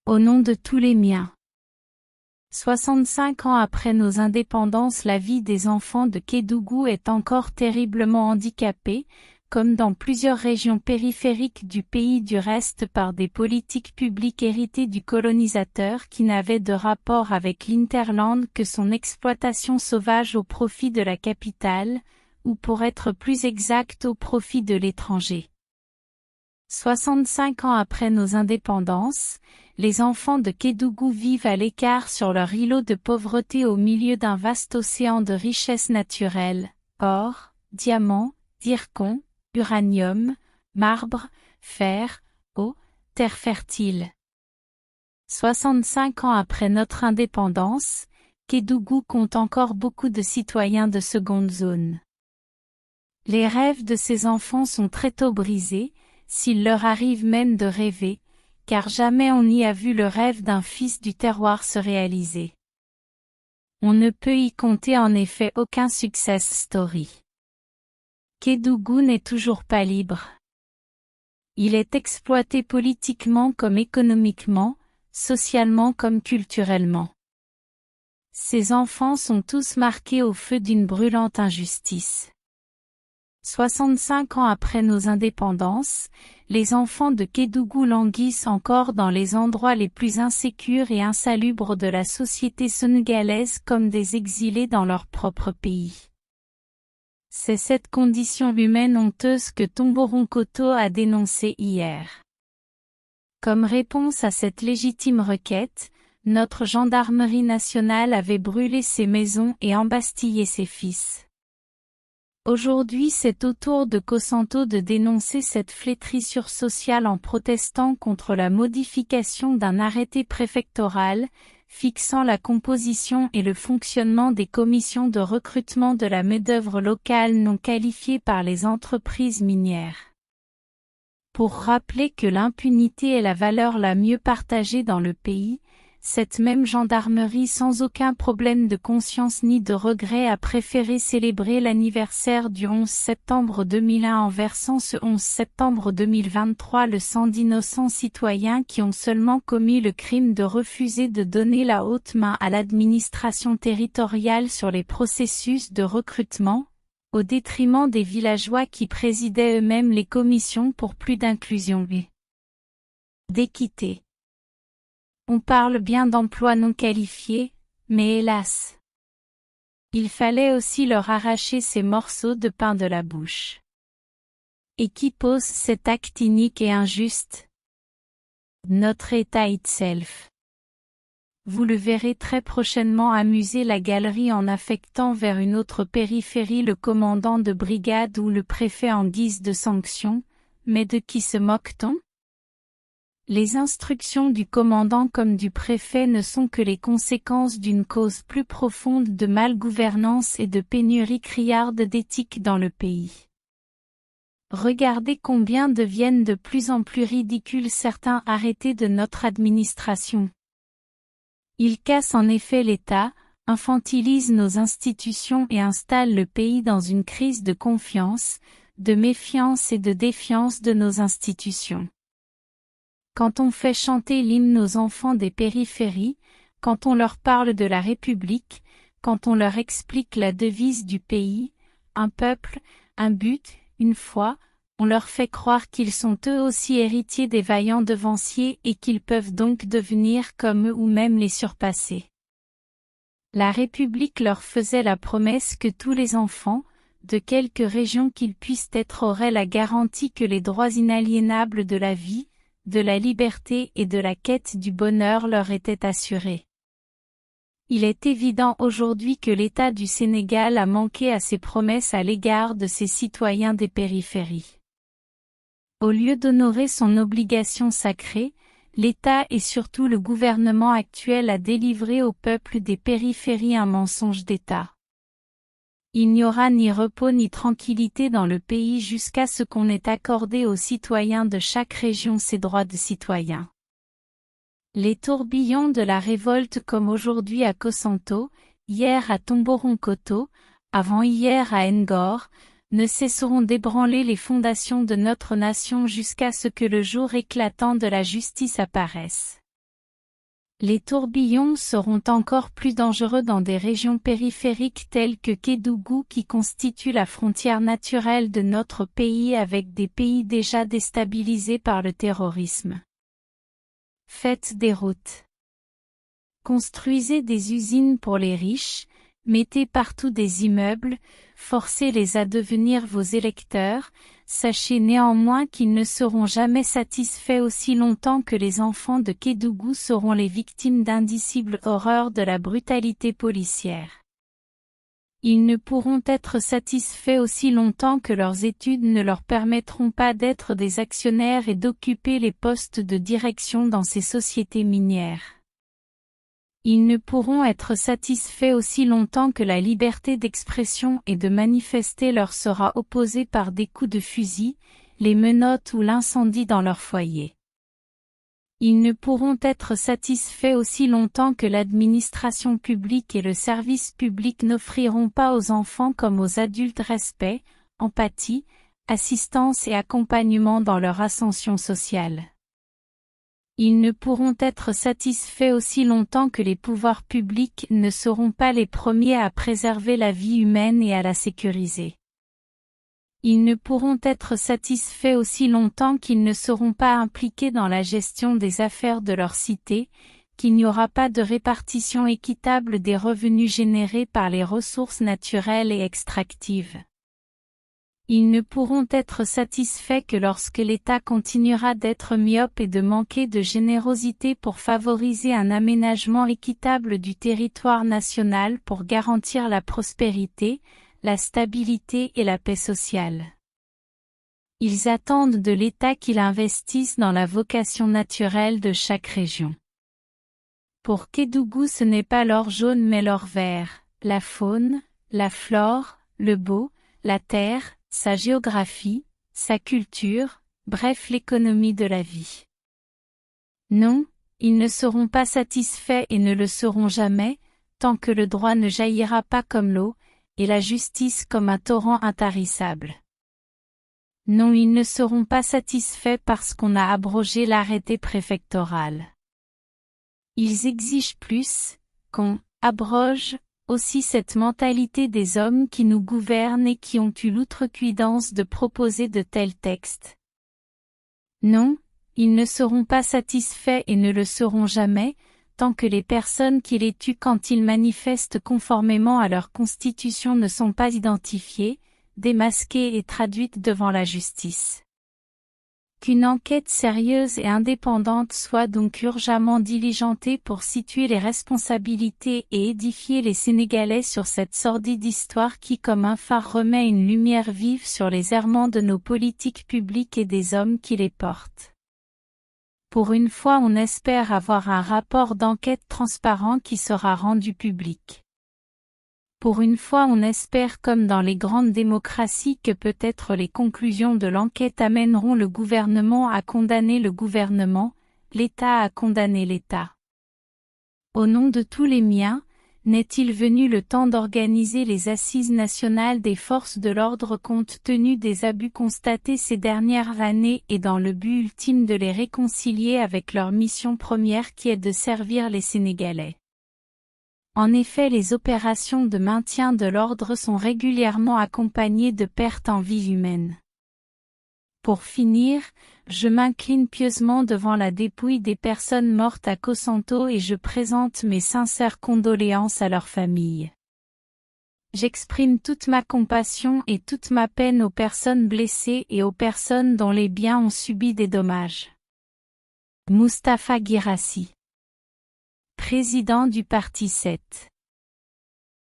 Au nom de tous les miens. 65 ans après nos indépendances, la vie des enfants de Kédougou est encore terriblement handicapée, comme dans plusieurs régions périphériques du pays du reste par des politiques publiques héritées du colonisateur qui n'avaient de rapport avec l'Interland que son exploitation sauvage au profit de la capitale, ou pour être plus exact au profit de l'étranger. 65 ans après nos indépendances, les enfants de Kédougou vivent à l'écart sur leur îlot de pauvreté au milieu d'un vaste océan de richesses naturelles, or, diamants, zircons, uranium, marbre, fer, eau, terre fertile. 65 ans après notre indépendance, Kédougou compte encore beaucoup de citoyens de seconde zone. Les rêves de ces enfants sont très tôt brisés, s'il leur arrive même de rêver, car jamais on n'y a vu le rêve d'un fils du terroir se réaliser. On ne peut y compter en effet aucun success story. Kédougou n'est toujours pas libre. Il est exploité politiquement comme économiquement, socialement comme culturellement. Ses enfants sont tous marqués au feu d'une brûlante injustice. 65 ans après nos indépendances, les enfants de Kédougou languissent encore dans les endroits les plus insécures et insalubres de la société sénégalaise comme des exilés dans leur propre pays. C'est cette condition humaine honteuse que Tomboronkoto a dénoncée hier. Comme réponse à cette légitime requête, notre gendarmerie nationale avait brûlé ses maisons et embastillé ses fils. Aujourd'hui, c'est au tour de Kosanto de dénoncer cette flétrissure sociale en protestant contre la modification d'un arrêté préfectoral, fixant la composition et le fonctionnement des commissions de recrutement de la main-d'œuvre locale non qualifiée par les entreprises minières. Pour rappeler que l'impunité est la valeur la mieux partagée dans le pays, cette même gendarmerie sans aucun problème de conscience ni de regret a préféré célébrer l'anniversaire du 11 septembre 2001 en versant ce 11 septembre 2023 le sang d'innocents citoyens qui ont seulement commis le crime de refuser de donner la haute main à l'administration territoriale sur les processus de recrutement, au détriment des villageois qui présidaient eux-mêmes les commissions pour plus d'inclusion et d'équité. On parle bien d'emplois non qualifiés, mais hélas. Il fallait aussi leur arracher ces morceaux de pain de la bouche. Et qui pose cet acte inique et injuste? Notre État itself. Vous le verrez très prochainement amuser la galerie en affectant vers une autre périphérie le commandant de brigade ou le préfet en guise de sanction, mais de qui se moque-t-on? Les instructions du commandant comme du préfet ne sont que les conséquences d'une cause plus profonde de malgouvernance et de pénurie criarde d'éthique dans le pays. Regardez combien deviennent de plus en plus ridicules certains arrêtés de notre administration. Ils cassent en effet l'État, infantilisent nos institutions et installent le pays dans une crise de confiance, de méfiance et de défiance de nos institutions. Quand on fait chanter l'hymne aux enfants des périphéries, quand on leur parle de la République, quand on leur explique la devise du pays, un peuple, un but, une foi, on leur fait croire qu'ils sont eux aussi héritiers des vaillants devanciers et qu'ils peuvent donc devenir comme eux ou même les surpasser. La République leur faisait la promesse que tous les enfants, de quelque région qu'ils puissent être, auraient la garantie que les droits inaliénables de la vie, de la liberté et de la quête du bonheur leur étaient assurés. Il est évident aujourd'hui que l'État du Sénégal a manqué à ses promesses à l'égard de ses citoyens des périphéries. Au lieu d'honorer son obligation sacrée, l'État et surtout le gouvernement actuel a délivré au peuple des périphéries un mensonge d'État. Il n'y aura ni repos ni tranquillité dans le pays jusqu'à ce qu'on ait accordé aux citoyens de chaque région ses droits de citoyens. Les tourbillons de la révolte comme aujourd'hui à Kosanto, hier à Tomboronkoto, avant-hier à Ngor, ne cesseront d'ébranler les fondations de notre nation jusqu'à ce que le jour éclatant de la justice apparaisse. Les tourbillons seront encore plus dangereux dans des régions périphériques telles que Kédougou qui constitue la frontière naturelle de notre pays avec des pays déjà déstabilisés par le terrorisme. Faites des routes. Construisez des usines pour les riches, mettez partout des immeubles, forcez-les à devenir vos électeurs, sachez néanmoins qu'ils ne seront jamais satisfaits aussi longtemps que les enfants de Kédougou seront les victimes d'indicibles horreurs de la brutalité policière. Ils ne pourront être satisfaits aussi longtemps que leurs études ne leur permettront pas d'être des actionnaires et d'occuper les postes de direction dans ces sociétés minières. Ils ne pourront être satisfaits aussi longtemps que la liberté d'expression et de manifester leur sera opposée par des coups de fusil, les menottes ou l'incendie dans leur foyer. Ils ne pourront être satisfaits aussi longtemps que l'administration publique et le service public n'offriront pas aux enfants comme aux adultes respect, empathie, assistance et accompagnement dans leur ascension sociale. Ils ne pourront être satisfaits aussi longtemps que les pouvoirs publics ne seront pas les premiers à préserver la vie humaine et à la sécuriser. Ils ne pourront être satisfaits aussi longtemps qu'ils ne seront pas impliqués dans la gestion des affaires de leur cité, qu'il n'y aura pas de répartition équitable des revenus générés par les ressources naturelles et extractives. Ils ne pourront être satisfaits que lorsque l'État continuera d'être myope et de manquer de générosité pour favoriser un aménagement équitable du territoire national pour garantir la prospérité, la stabilité et la paix sociale. Ils attendent de l'État qu'il investisse dans la vocation naturelle de chaque région. Pour Kédougou ce n'est pas l'or jaune mais l'or vert, la faune, la flore, le beau, la terre, sa géographie, sa culture, bref l'économie de la vie. Non, ils ne seront pas satisfaits et ne le seront jamais, tant que le droit ne jaillira pas comme l'eau, et la justice comme un torrent intarissable. Non, ils ne seront pas satisfaits parce qu'on a abrogé l'arrêté préfectoral. Ils exigent plus, qu'on abroge aussi cette mentalité des hommes qui nous gouvernent et qui ont eu l'outrecuidance de proposer de tels textes. Non, ils ne seront pas satisfaits et ne le seront jamais, tant que les personnes qui les tuent quand ils manifestent conformément à leur constitution ne sont pas identifiées, démasquées et traduites devant la justice. Qu'une enquête sérieuse et indépendante soit donc urgemment diligentée pour situer les responsabilités et édifier les Sénégalais sur cette sordide histoire qui comme un phare remet une lumière vive sur les errements de nos politiques publiques et des hommes qui les portent. Pour une fois on espère avoir un rapport d'enquête transparent qui sera rendu public. Pour une fois on espère comme dans les grandes démocraties que peut-être les conclusions de l'enquête amèneront le gouvernement à condamner le gouvernement, l'État à condamner l'État. Au nom de tous les miens, n'est-il venu le temps d'organiser les assises nationales des forces de l'ordre compte tenu des abus constatés ces dernières années et dans le but ultime de les réconcilier avec leur mission première qui est de servir les Sénégalais. En effet, les opérations de maintien de l'ordre sont régulièrement accompagnées de pertes en vie humaine. Pour finir, je m'incline pieusement devant la dépouille des personnes mortes à Kosanto et je présente mes sincères condoléances à leurs familles. J'exprime toute ma compassion et toute ma peine aux personnes blessées et aux personnes dont les biens ont subi des dommages. Moustapha Guirassy, président du Parti 7.